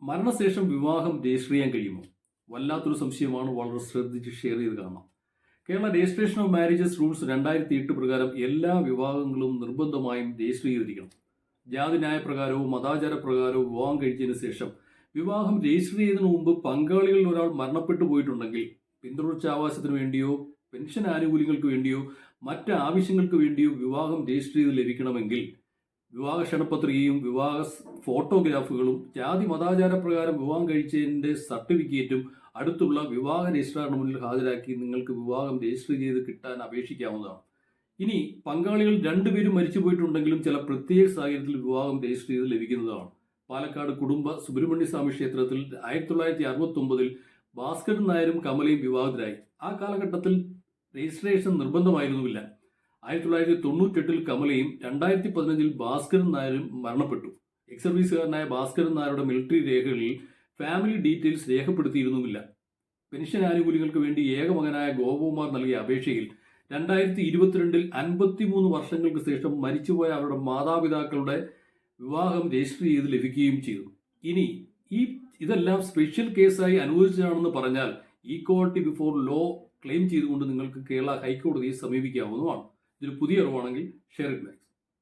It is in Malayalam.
മരണശേഷം വിവാഹം രജിസ്റ്റർ ചെയ്യാൻ കഴിയുമോ? വല്ലാത്തൊരു സംശയമാണ്. വളരെ ശ്രദ്ധിച്ച് ഷെയർ ചെയ്ത് കാണണം. Kerala registration of marriages rules 2008 പ്രകാരം എല്ലാ വിവാഹങ്ങളും നിർബന്ധമായും രജിസ്റ്റർ ചെയ്തിരിക്കണം. ജാതി ന്യായപ്രകാരവും മതാചാര പ്രകാരവും വിവാഹം കഴിച്ചതിന് ശേഷം വിവാഹം രജിസ്റ്റർ ചെയ്തതിനു മുമ്പ് പങ്കാളികളിൽ ഒരാൾ മരണപ്പെട്ടു പോയിട്ടുണ്ടെങ്കിൽ പിന്തുടർച്ചാവകാശത്തിന് വേണ്ടിയോ പെൻഷൻ ആനുകൂല്യങ്ങൾക്ക് വേണ്ടിയോ മറ്റ് ആവശ്യങ്ങൾക്ക് വേണ്ടിയോ വിവാഹം രജിസ്റ്റർ ചെയ്ത് ലഭിക്കണമെങ്കിൽ വിവാഹ ക്ഷണപത്രികയും വിവാഹ ഫോട്ടോഗ്രാഫുകളും ജാതി മതാചാര പ്രകാരം വിവാഹം കഴിച്ചതിൻ്റെ സർട്ടിഫിക്കറ്റും അടുത്തുള്ള വിവാഹ രജിസ്ട്രാറിന് മുന്നിൽ ഹാജരാക്കി നിങ്ങൾക്ക് വിവാഹം രജിസ്റ്റർ ചെയ്ത് കിട്ടാൻ അപേക്ഷിക്കാവുന്നതാണ്. ഇനി പങ്കാളികൾ രണ്ടുപേരും മരിച്ചു പോയിട്ടുണ്ടെങ്കിലും ചില പ്രത്യേക സാഹചര്യത്തിൽ വിവാഹം രജിസ്റ്റർ ചെയ്ത് ലഭിക്കുന്നതാണ്. പാലക്കാട് കുടുംബ സുബ്രഹ്മണ്യസ്വാമി ക്ഷേത്രത്തിൽ 1969 ഭാസ്കരൻ നായരും കമലയും വിവാഹിതരായി. ആ കാലഘട്ടത്തിൽ രജിസ്ട്രേഷൻ നിർബന്ധമായിരുന്നുമില്ല. 1998 കമലയും 2015 ഭാസ്കരൻ നായരും മരണപ്പെട്ടു. എക്സ് സർവീസുകാരനായ ഭാസ്കരൻ നായരുടെ മിലിറ്ററി രേഖകളിൽ ഫാമിലി ഡീറ്റെയിൽസ് രേഖപ്പെടുത്തിയിരുന്നുമില്ല. പെൻഷൻ ആനുകൂല്യങ്ങൾക്ക് വേണ്ടി ഏകമകനായ ഗോപകുമാർ നൽകിയ അപേക്ഷയിൽ 2022 53 വർഷങ്ങൾക്ക് ശേഷം മരിച്ചുപോയ അവരുടെ മാതാപിതാക്കളുടെ വിവാഹം രജിസ്റ്റർ ചെയ്ത് ലഭിക്കുകയും ചെയ്തു. ഇനി ഇതെല്ലാം സ്പെഷ്യൽ കേസായി അനുവദിച്ചതാണെന്ന് പറഞ്ഞാൽ ഈക്വാലിറ്റി ബിഫോർ ലോ ക്ലെയിം ചെയ്തുകൊണ്ട് നിങ്ങൾക്ക് കേരള ഹൈക്കോടതിയെ സമീപിക്കാവുന്നതാണ്. ഇതൊരു പുതിയ അറിവാണെങ്കിൽ ഷെയർ ഇറ്റ്.